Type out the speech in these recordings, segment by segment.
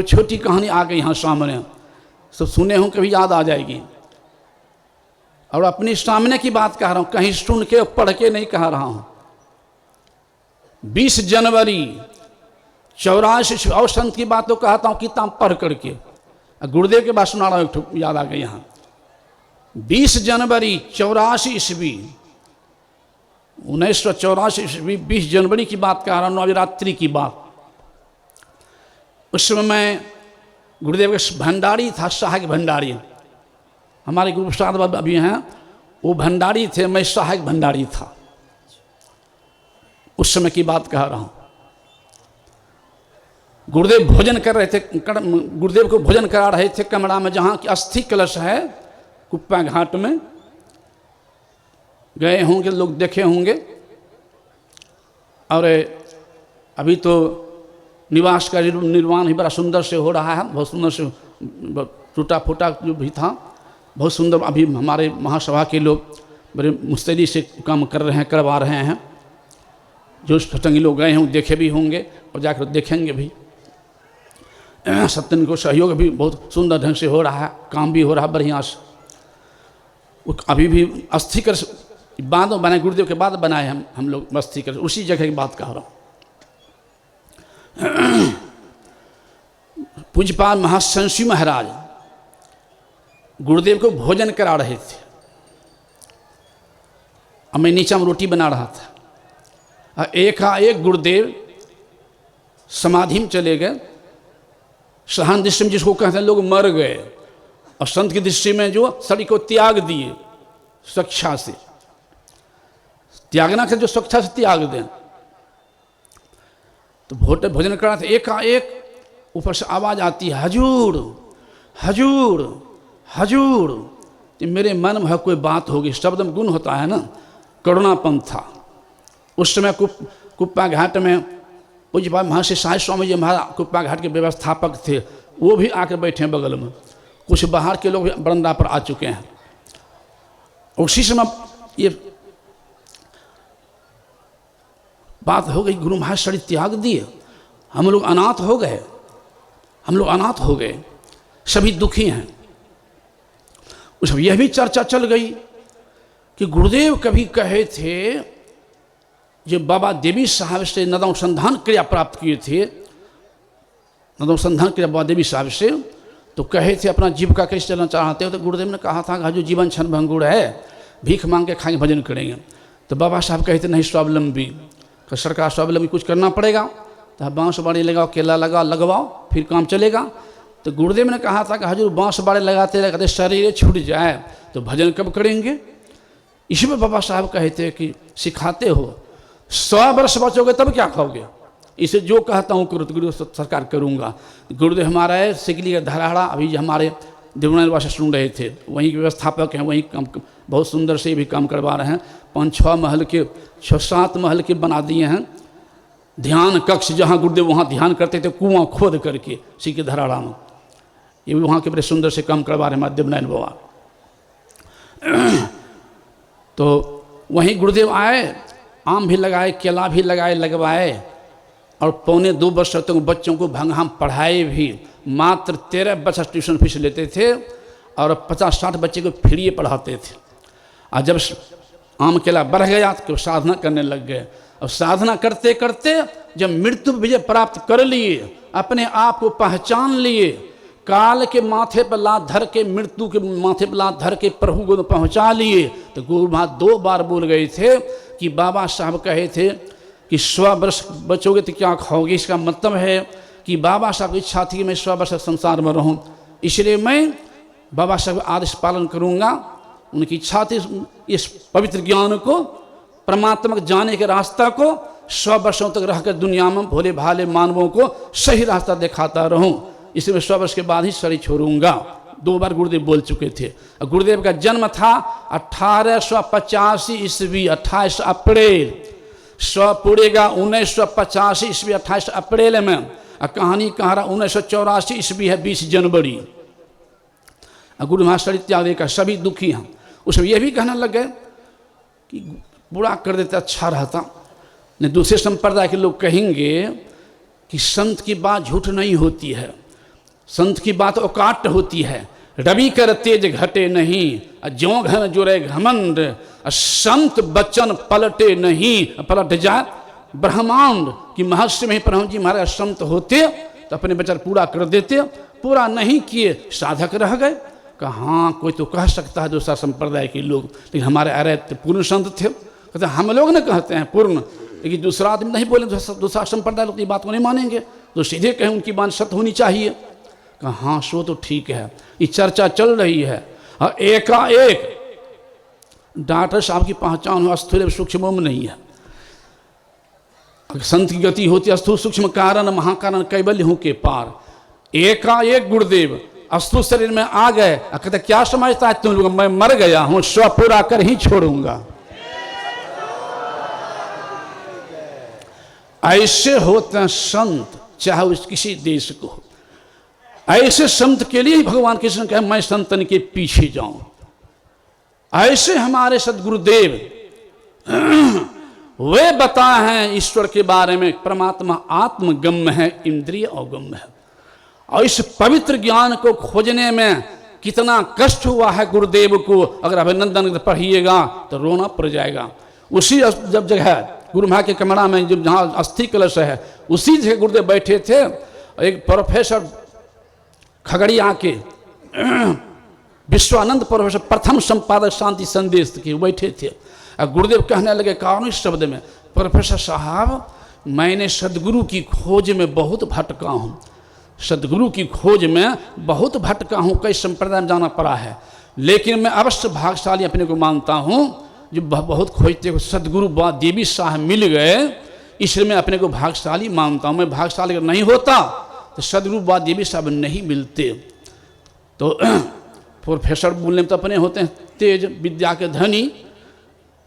छोटी कहानी आ गई यहाँ सामने, सब सुने हों कभी याद आ जाएगी। और अपनी सामने की बात कह रहा हूँ, कहीं सुन के पढ़ के नहीं कह रहा हूँ। 20 जनवरी 84 और संत की बात तो कहता हूँ किताब पढ़ करके। गुरुदेव के बात सुना रहा हूँ, याद आ गई यहाँ। 20 जनवरी 84 ईस्वी, 1984 ईस्वी 20 जनवरी की बात कह रहा हूँ, नवरात्रि की बात। उस समय मैं गुरुदेव के भंडारी था, सहायक भंडारी। हमारे गुरु प्रसाद बाबा अभी हैं, वो भंडारी थे, मैं सहायक भंडारी था। उस समय की बात कह रहा हूँ। गुरुदेव भोजन कर रहे थे, गुरुदेव को भोजन करा रहे थे कमरा में, जहाँ की अस्थि कलश है कुप्पा घाट में। गए होंगे लोग, देखे होंगे। और अभी तो निवास का निर्माण ही बड़ा सुंदर से हो रहा है, बहुत सुंदर से। टूटा फूटा जो भी था बहुत सुंदर, अभी हमारे महासभा के लोग बड़े मुस्तैदी से काम कर रहे हैं, करवा रहे हैं। जो सत्संगी लोग गए हों देखे भी होंगे और जाकर देखेंगे भी। सत्संग को सहयोग भी बहुत सुंदर ढंग से हो रहा है, काम भी हो रहा है बढ़िया से। अभी भी अस्थि कलश बाद में बनाए, गुरुदेव के बाद बनाए हम लोग अस्थि कलश, उसी जगह की बात कह रहा हूँ। पूज्यपाल महासंसी महाराज गुरुदेव को भोजन करा रहे थे, और मैं नीचे में रोटी बना रहा था। एकाएक गुरुदेव समाधि में चले गए। सहन दृष्टि में जिसको कहते हैं लोग मर गए, और संत की दृष्टि में जो शरीर को त्याग दिए स्वेच्छा से, त्यागना से जो स्वेच्छा से त्याग दें। तो भोजन करा था, एकाएक ऊपर से आवाज़ आती है, हजूर हजूर हजूर। मेरे मन में कोई बात होगी, शब्द में गुण होता है ना, करुणापन था। उस समय कुप्पा घाट में पूज्यपाल महर्षि साई स्वामी जी महाराज कुप्पा घाट के व्यवस्थापक थे, वो भी आकर बैठे हैं बगल में। कुछ बाहर के लोग भी बरंदा पर आ चुके हैं। उसी समय ये बात हो गई, गुरु महाराज शरीर त्याग दिए, हम लोग अनाथ हो गए, हम लोग अनाथ हो गए, सभी दुखी हैं। उस यह भी चर्चा चल गई कि गुरुदेव कभी कहे थे, जो बाबा देवी साहब से नदोनुसंधान क्रिया प्राप्त किए थे, नदोनुसंधान क्रिया बाबा देवी साहब से, तो कहे थे अपना जीविका कैसे चलना चाहते हो। तो गुरुदेव ने कहा था जो जीवन क्षण भंगुर है, भीख मांग के खाएंगे भजन करेंगे। तो बाबा साहब कहे थे नहीं, स्वावलंबी, तो सरकार स्वावलंबी कुछ करना पड़ेगा, तो बांस बाड़ी लगाओ, केला लगवाओ, फिर काम चलेगा। तो गुरुदेव ने कहा था कि हजूर बांस बाड़े लगाते लगाते शरीर छूट जाए तो भजन कब करेंगे। इसमें बाबा साहब कहते कि सिखाते हो, 100 वर्ष बचोगे तब क्या खाओगे, इसे जो कहता हूँ करो, तो गुरु सरकार करूँगा। गुरुदेव हमारा है सिकली का धराड़ा, अभी हमारे देवनाथ से सुन रहे थे, वहीं के व्यवस्थापक हैं, वहीं काम बहुत सुंदर से भी काम करवा रहे हैं। 5-6 महल के 6-7 महल के बना दिए हैं ध्यान कक्ष, जहाँ गुरुदेव वहाँ ध्यान करते थे, कुआं खोद करके सी के धराड़ा में। ये भी वहाँ के बड़े सुंदर से काम करवा रहे हैं माध्यम नारायण बाबा। तो वहीं गुरुदेव आए, आम भी लगाए, केला भी लगाए, लगवाए, और 1.25 वर्ष तक बच्चों को भंगा पढ़ाए भी। मात्र 13 बच्चा ट्यूशन फीस लेते थे, और 50-60 बच्चे को फ्री पढ़ाते थे। और जब आम केला बढ़ गया तो साधना करने लग गए, और साधना करते करते जब मृत्यु विजय प्राप्त कर लिए, अपने आप को पहचान लिए, काल के माथे पर लात धर के, मृत्यु के माथे पर लात धर के प्रभु को पहुंचा लिए। तो गुरु महाराज 2 बार बोल गए थे कि बाबा साहब कहे थे कि 100 वर्ष बचोगे तो क्या खाओगे। इसका मतलब है कि बाबा साहब की इच्छा थी कि मैं 100 वर्ष संसार में रहूं, इसलिए मैं बाबा साहब आदेश पालन करूंगा। उनकी इच्छा थी इस पवित्र ज्ञान को, परमात्मा के जाने के रास्ता को 100 वर्षों तक रहकर दुनिया में भोले भाले मानवों को सही रास्ता दिखाता रहूं, इसलिए 100 वर्ष के बाद ही शरीर छोड़ूंगा। 2 बार गुरुदेव बोल चुके थे। गुरुदेव का जन्म था 1885 ईस्वी 28 अप्रैल, 100 पूरेगा 1985 ईस्वी 28 अप्रैल में। कहानी कह रहा 1984 ईस्वी है 20 जनवरी। गुरु महाराज शरीर त्याग का सभी दुखी हैं। उसमें यह भी कहने लग गए कि बुरा कर देते अच्छा रहता। नहीं, दूसरे संप्रदाय के लोग कहेंगे कि संत की बात झूठ नहीं होती है, संत की बात अकाट होती है, रवि कर तेज घटे नहीं, ज्यों घन जुरे घमंड, संत बचन पलटे नहीं, पलट जाए ब्रह्मांड। कि महर्षि में परम जी महाराज संत होते तो अपने वचन पूरा कर देते, पूरा नहीं किए साधक रह गए। कहा हाँ कोई तो कह सकता है दूसरा संप्रदाय के लोग, लेकिन हमारे अरे पूर्ण संत थे। कहते हम लोग न कहते हैं पूर्ण, लेकिन दूसरा आदमी नहीं बोले, दूसरा संप्रदाय लोग की बात को नहीं मानेंगे, तो सीधे कहें उनकी बात सत्य होनी चाहिए। कहा हाँ सो तो ठीक है, ये चर्चा चल रही है। और एकाएक डॉक्टर साहब की पहचान हो स्थूल सूक्ष्म में नहीं है। संत की गति होती है स्थूल सूक्ष्म कारण महाकारण कैबल्य हूं के पार। एकाएक गुरुदेव स्थूल शरीर में आ गए, कहते क्या समझता है तुम लोग, मैं मर गया हूं, स्व पूरा कर ही छोड़ूंगा। ऐसे होते हैं संत, चाहे उस किसी देश को हो। ऐसे संत के लिए भगवान कृष्ण कहे मैं संतन के पीछे जाऊं। ऐसे हमारे सदगुरुदेव वे बताए हैं ईश्वर के बारे में, परमात्मा आत्मगम्य है, इंद्रिय अवगम्य है। और इस पवित्र ज्ञान को खोजने में कितना कष्ट हुआ है गुरुदेव को, अगर अभिनंदन पढ़िएगा तो रोना पड़ जाएगा। उसी जब जगह गुरु महाराज के कमरा में जब जहाँ अस्थि कलश है, उसी जगह गुरुदेव बैठे थे। एक प्रोफेसर खगड़िया के विश्वानंद प्रोफेसर प्रथम संपादक शांति संदेश के बैठे थे। और गुरुदेव कहने लगे कारुणिक शब्द में, प्रोफेसर साहब मैंने सदगुरु की खोज में बहुत भटका हूँ, सदगुरु की खोज में बहुत भटका हूँ, कई संप्रदाय में जाना पड़ा है, लेकिन मैं अवश्य भाग्यशाली अपने को मानता हूँ जो बहुत खोजते हो। सदगुरु देवी साहब मिल गए, इसलिए मैं अपने को भाग्यशाली मानता हूँ। मैं भाग्यशाली अगर नहीं होता तो सदगुरु देवी साहब नहीं मिलते। तो प्रोफेसर बोलने में तो अपने होते हैं तेज विद्या के धनी।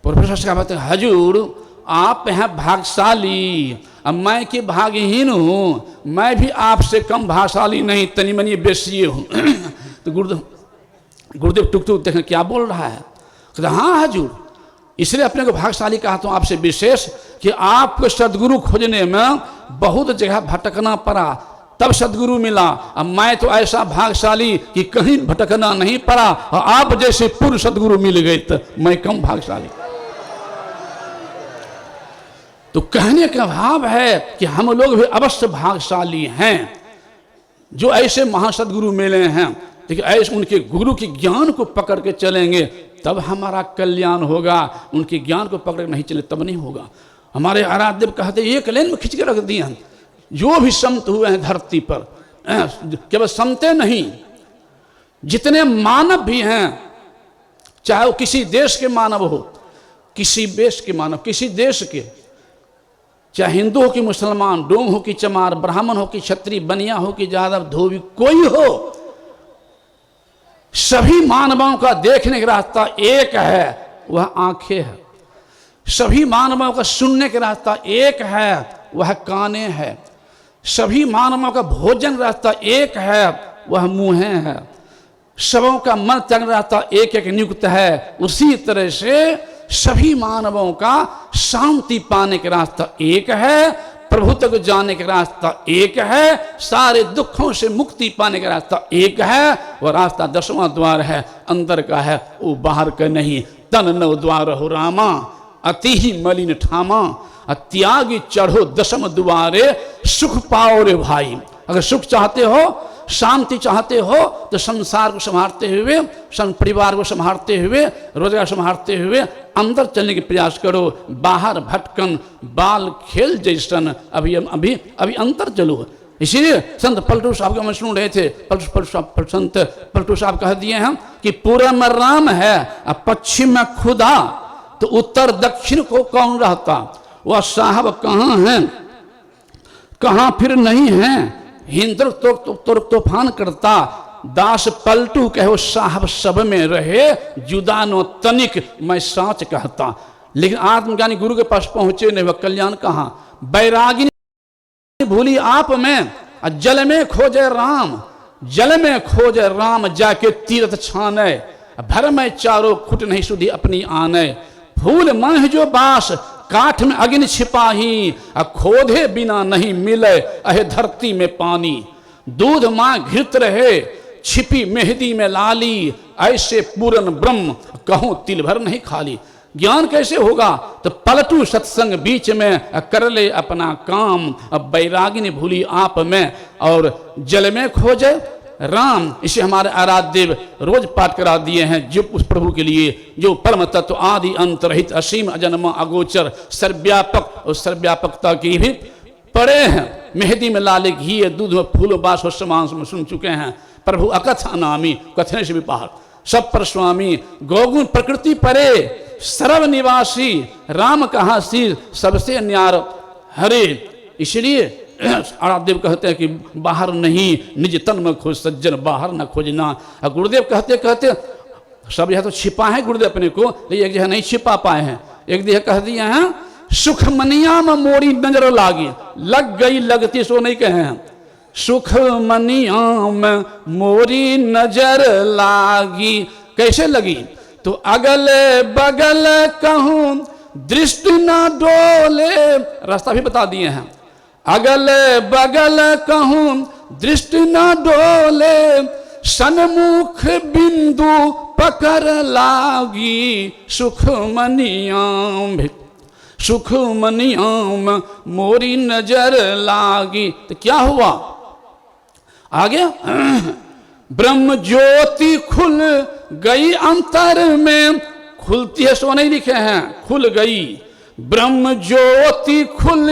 प्रोफेसर साहब कहते हैं हजूर आप हैं भाग्यशाली, अब मैं कि भाग्यहीन हूँ, मैं भी आपसे कम भाग्यशाली नहीं, तनी मनी बेसिए हूँ। तो गुरुदेव टुक टुक देखें क्या बोल रहा है। कहते हाँ हजूर, इसलिए अपने को भाग्यशाली कहा तो आपसे विशेष कि आपको सदगुरु खोजने में बहुत जगह भटकना पड़ा, तब सदगुरु मिला। अब मैं तो ऐसा भाग्यशाली कि कहीं भटकना नहीं पड़ा, और आप जैसे पूर्ण सदगुरु मिल गए तो मैं कम भाग्यशाली। तो कहने का भाव है कि हम लोग भी अवश्य भाग्यशाली हैं जो ऐसे महासदगुरु मिले हैं। लेकिन ऐसे उनके गुरु के ज्ञान को पकड़ के चलेंगे तब हमारा कल्याण होगा, उनके ज्ञान को पकड़ के नहीं चले तब नहीं होगा। हमारे आराध्य देव कहते एक लेन में खींच के रख दिए हैं जो भी संत हुए हैं धरती पर। केवल संते नहीं, जितने मानव भी हैं, चाहे वो किसी देश के मानव हो, किसी देश के मानव, किसी देश के, चाहे हिंदू हो कि मुसलमान, डोम हो कि चमार, ब्राह्मण हो कि क्षत्रिय, बनिया हो कि यादव, धोबी, कोई हो, सभी मानवों का देखने का रास्ता एक है, वह आंखें है। सभी मानवों का सुनने का रास्ता एक है, वह काने है। सभी मानवों का भोजन रास्ता एक है, वह मुँह है। सबों का मन त्याग रास्ता एक एक नियुक्त है। उसी तरह से सभी मानवों का शांति पाने का रास्ता एक है, प्रभु तक जाने का रास्ता एक है, सारे दुखों से मुक्ति पाने का रास्ता एक है। वह रास्ता 10वां द्वार है, अंदर का है, वो बाहर का नहीं। तन 9 द्वार हो रामा, अति ही मलिन ठामा, त्यागी चढ़ो 10म द्वारे, सुख पाओ रे भाई। अगर सुख चाहते हो, शांति चाहते हो, तो संसार को संभालते हुए, परिवार को संभालते हुए, रोजगार संभालते हुए अंदर चलने की प्रयास करो। बाहर भटकन बाल खेल जैसन अभी अंतर चलो। इसीलिए संत पलटू साहब का हम सुन रहे थे, संत पलटू साहब कह दिए हैं कि पूर्व में राम है और पश्चिम में खुदा, तो उत्तर दक्षिण को कौन रहता। वह साहब कहाँ हैं, कहाँ फिर नहीं हैं, हिंदू तूफान करता, दास पलटू कहो साहब सब में रहे, जुदा नो तनिक मैं साच कहता। लेकिन आत्मज्ञानी गुरु के पास पहुंचे नहीं, वह कल्याण कहाँ। बैरागी भूली आप में, जल में खोजे राम, जल में खोजे राम, जाके तीर्थ छाने, भर में चारों खुट नहीं सुधी अपनी आने। फूल मन जो बास, काठ में अग्नि छिपाही, खोदे बिना नहीं मिले अहे धरती में पानी। दूध माँ घृत रहे, छिपी मेहंदी में लाली, ऐसे पूरन ब्रह्म कहूं तिल भर नहीं खाली। ज्ञान कैसे होगा? तो पलटू सत्संग बीच में, कर ले अपना काम, अब बैरागिनी भूली आप में, और जल में खोजे राम। इसे हमारे आराध्य देव रोज पाठ करा दिए हैं, जो उस प्रभु के लिए जो परम तत्व आदि अंत रहित असीम अजन्म अगोचर सर्वव्यापक और सर्वव्यापकता की भी पड़े हैं। मेहंदी में लाले घी, दूध में फूल बास हो समांस में सुन चुके हैं। प्रभु अकथ अनामी, कथने से भी बाहर, सब पर स्वामी, गौगुण प्रकृति परे, सर्व निवासी, राम कहा सी, सबसे न्यार हरे। इसलिए आराध्य देव कहते हैं कि बाहर नहीं, निज तन में खोज सज्जन, बाहर न खोजना। और गुरुदेव कहते कहते सब यह तो छिपा है गुरुदेव अपने को, लेकिन एक जगह नहीं छिपा पाए हैं। एक जगह कह दिए हैं, सुख मनिया में मोरी नजर लागी, लग गई लगती सो नहीं कहे हैं। सुख मनिया में मोरी नजर लागी, कैसे लगी? तो अगल बगल कहूं दृष्टि न डोले, रास्ता भी बता दिए हैं। अगल बगल कहूं दृष्टि न डोले, सन्मुख बिंदु पकड़ लागी, सुख मनियाम, सुख मनियाम मोरी नजर लागी। तो क्या हुआ आगे? ब्रह्म ज्योति खुल गई अंतर में, खुलती है सो नहीं लिखे हैं, खुल गई। ब्रह्म ज्योति खुल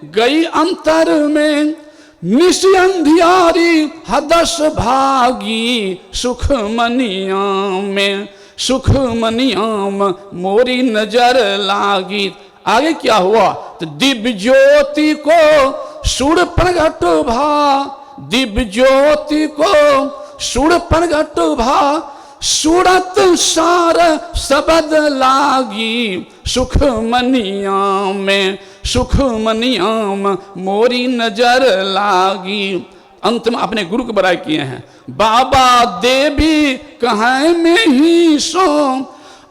गई अंतर में, निश अंधियारी हदस भागी, सुख मनियाम में, सुख मनियाम मोरी नजर लागी। आगे क्या हुआ? तो दिव्य ज्योति को सुर प्रगट भा, दिव्य ज्योति को सुर प्रगट भा, सूरत सार सबद लागी, सुख मनियाम में, सुख मनियाम मोरी नजर लागी। अंत में अपने गुरु को बड़ाई किए हैं, बाबा देवी कहाँ में ही सो,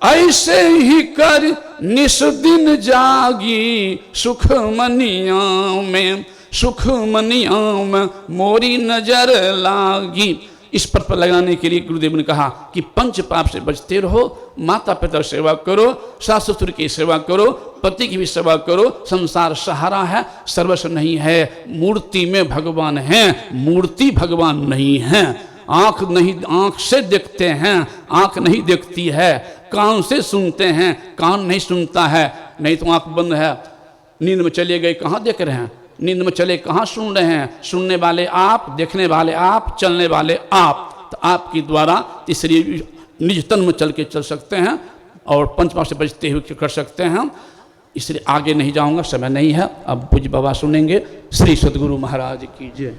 ऐसे ही कर निस दिन जागी, सुख मनियाम में, सुख मनियाम मोरी नजर लागी। इस पद पर लगाने के लिए गुरुदेव ने कहा कि पंच पाप से बचते रहो, माता पिता सेवा करो, सास ससुर की सेवा करो, पति की भी सेवा करो। संसार सहारा है, सर्वस्व नहीं है। मूर्ति में भगवान है, मूर्ति भगवान नहीं है। आंख नहीं, आंख से देखते हैं, आंख नहीं देखती है। कान से सुनते हैं, कान नहीं सुनता है। नहीं तो आंख बंद है, नींद में चले गए, कहाँ देख रहे हैं? नींद में चले कहाँ सुन रहे हैं? सुनने वाले आप, देखने वाले आप, चलने वाले आप। तो आपके द्वारा इसलिए निज तन में चल के चल सकते हैं और पंचपाप से बचते हुए कर सकते हैं। इसलिए आगे नहीं जाऊंगा, समय नहीं है। अब पूज्य बाबा सुनेंगे। श्री सद्गुरु महाराज की जय।